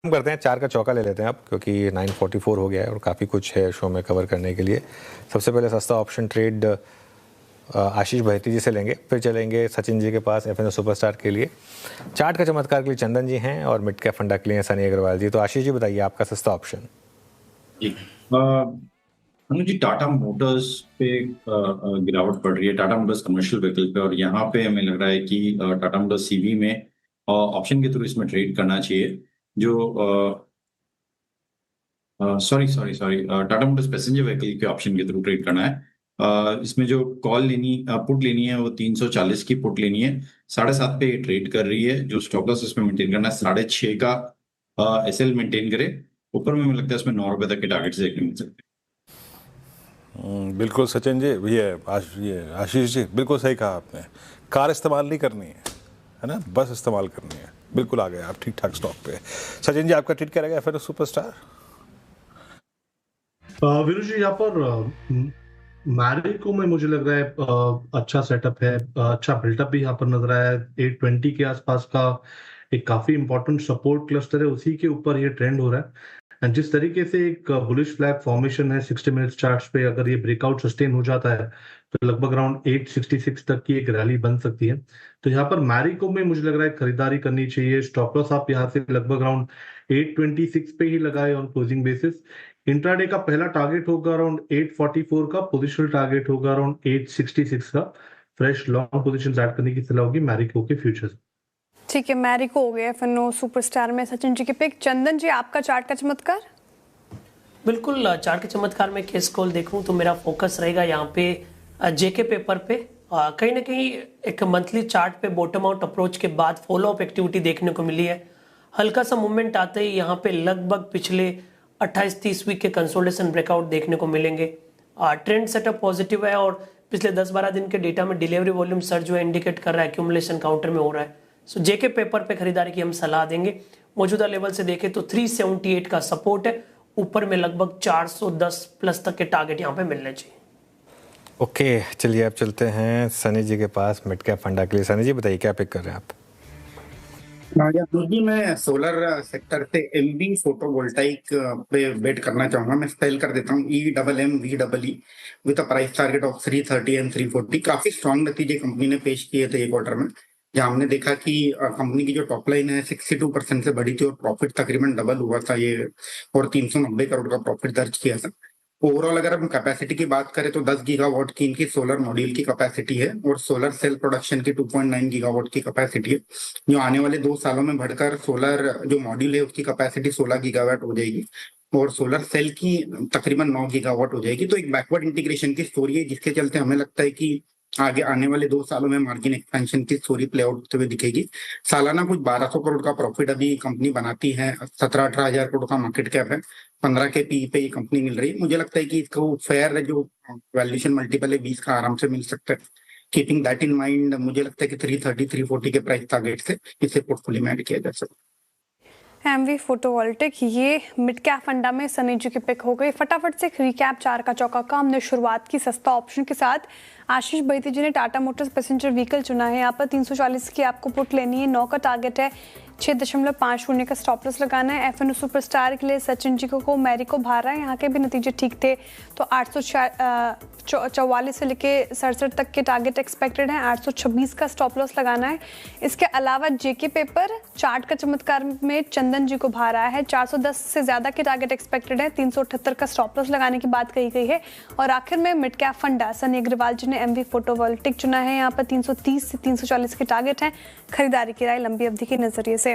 करते हैं, 4 का चौका ले लेते हैं अब, क्योंकि 9:44 हो गया है और काफ़ी कुछ है शो में कवर करने के लिए। सबसे पहले सस्ता ऑप्शन ट्रेड आशीष बहती जी से लेंगे, फिर चलेंगे सचिन जी के पास एफएनओ सुपरस्टार के लिए। चार्ट का चमत्कार के लिए चंदन जी हैं और मिड कैप फंडा के लिए सनी अग्रवाल जी। तो आशीष जी बताइए आपका सस्ता ऑप्शन। जी अनुज जी, टाटा मोटर्स पे गिरावट पड़ रही है, टाटा मोटर्स कमर्शियल व्हीकल पे, और यहाँ पे हमें लग रहा है कि टाटा मोटर्स सीवी में ऑप्शन के थ्रू इसमें ट्रेड करना चाहिए। जो sorry Tata Motors passenger vehicle के ऑप्शन के थ्रू ट्रेड करना है। इसमें जो पुट लेनी है वो 340 की पुट लेनी है। 7.5 पे ट्रेड कर रही है। जो स्टॉप लॉस इसमें मेंटेन करना है 6.5 का एसएल मेंटेन करे। ऊपर में हमें लगता है इसमें 9 रुपए तक के टारगेट्स देखने मिल सकते हैं। बिल्कुल सचिन जी, ये आशीष जी, बिल्कुल सही कहा आपने। कार इस्तेमाल नहीं करनी है ना, बस इस्तेमाल करनी है। बिल्कुल आ गए आप ठीक ठाक स्टॉक पे। सचिन जी, आपका ट्रीट क्या रहेगा फिर सुपरस्टार? विरुष जी, यहाँ पर मैरिको में मुझे लग रहा है अच्छा सेटअप है, अच्छा बिल्टअप भी यहाँ पर नजर आया है। 820 के आसपास का एक काफी इंपॉर्टेंट सपोर्ट क्लस्टर है, उसी के ऊपर ये ट्रेंड हो रहा है। एंड जिस तरीके से एक बुलिश फ्लैग फॉर्मेशन है 60 मिनट्स चार्ट्स पे, अगर ये ब्रेकआउट सस्टेन हो जाता है तो लगभग अराउंड 866 तक की एक रैली बन सकती है। तो यहाँ पर मैरिको में मुझे लग रहा है खरीदारी करनी चाहिए। स्टॉप लॉस आप यहाँ से लगभग अराउंड 826 पे ही लगाए ऑन क्लोजिंग बेसिस। इंट्राडे का पहला टारगेट होगा अराउंड 844 का, पोजिशनल टारगेट होगा अराउंड 866 का। फ्रेश लॉन्ग पोजीशंस ऐड करने की सलाह होगी मैरिको के फ्यूचर्स। ठीक है, मैरिको हो गया एफएनओ सुपरस्टार में सचिन जी के पिक। चंदन जी, आपका चार्ट का चमत्कार? बिल्कुल, चार्ट के चमत्कार में केस कॉल देखूं तो मेरा फोकस रहेगा यहाँ पे जेके पेपर पे। कहीं ना कहीं एक मंथली चार्ट पे बॉटम आउट अप्रोच के बाद फॉलो अप एक्टिविटी देखने को मिली है। हल्का सा मूवमेंट आते ही यहाँ पे लगभग पिछले 28-30 वीक के कंसोलिडेशन ब्रेकआउट देखने को मिलेंगे। ट्रेंड सेटअप पॉजिटिव है और पिछले 10-12 दिन के डेटा में डिलीवरी वॉल्यूम सर्ज जो है इंडिकेट कर रहा है एक्यूमुलेशन काउंटर में हो रहा है। सो जेके पेपर पे खरीदारी की हम सलाह देंगे। मौजूदा लेवल से देखें तो 378 का सपोर्ट है, ऊपर में लगभग 410 प्लस तक के टारगेट यहाँ पे मिलने चाहिए। ओके, चलिए अब चलते हैं सनी जी के पास मिड कैप फंडा के लिए। सनी जी बताइए क्या पिक कर रहे हैं आप? मैं सोलर सेक्टर से एमबी फोटोवोल्टाइक पे बेट करना चाहूंगा। मैं स्पेल कर देता हूँ EMMVEE with a price target of 330 and 340। काफी स्ट्रॉन्ग नतीजे कंपनी ने पेश किए थे एक क्वार्टर में, जहां हमने देखा कि कंपनी की जो टॉप लाइन है 62% से बढ़ी थी और प्रॉफिट तकरीबन डबल हुआ था ये, और 390 करोड़ का प्रॉफिट दर्ज किया था। ओवरऑल अगर हम कैपेसिटी की बात करें तो 10 गीगावाट की इनकी सोलर मॉड्यूल की कैपेसिटी है और सोलर सेल प्रोडक्शन की 2.9 गीगावाट की कैपेसिटी है, जो आने वाले 2 सालों में बढ़कर सोलर जो मॉड्यूल है उसकी कैपेसिटी 16 गीगावाट हो जाएगी और सोलर सेल की तकरीबन 9 गीगावाट हो जाएगी। तो एक बैकवर्ड इंटीग्रेशन की स्टोरी है, जिसके चलते हमें लगता है कि आगे आने वाले 2 सालों में मार्जिन एक्सपेंशन की स्टोरी प्ले आउट होते हुए दिखेगी। सालाना कुछ 1200 करोड़ का प्रॉफिट अभी कंपनी बनाती है, 17-18 हजार करोड़ का मार्केट कैप है, 15 के पी पे ये कंपनी मिल रही है। मुझे लगता है कि इसको फेयर जो वैल्यूएशन मल्टीपल है 20 का आराम से मिल सकता है। कीपिंग दैट इन माइंड, मुझे लगता है कि 330-340 के प्राइस टारगेट से इसे पोर्टफोलियो में ऐड किया जा सकता है। एमवी फोटोवोल्टिक ये मिड कैप फंडा में सनी जी की पिक हो गई। फटाफट से एक रिकैप 4 का चौका का हमने शुरुआत की सस्ता ऑप्शन के साथ। आशीष बहती जी ने टाटा मोटर्स पैसेंजर व्हीकल चुना है। यहाँ पर 340 की आपको पुट लेनी है, 9 का टारगेट है, 6.50 का स्टॉप लॉस लगाना है। एफएनओ सुपरस्टार के लिए सचिन जी को मैरिको भारा है, यहाँ के भी नतीजे ठीक थे, तो 844 से लेके 67 तक के टारगेट एक्सपेक्टेड है, 826 का स्टॉप लॉस लगाना है। इसके अलावा जेके पेपर चार्ट का चमत्कार में चंदन जी को भारा है, 410 से ज्यादा के टारगेट एक्सपेक्टेड है, 378 का स्टॉप लॉस लगाने की बात कही गई है। और आखिर में मिड कैप फंडा सनी अग्रवाल जी ने एमवी फोटोवोल्टिक चुना है। यहाँ पर 330 से 340 के टारगेट हैं। खरीदारी की राय लंबी अवधि के नजरिए से।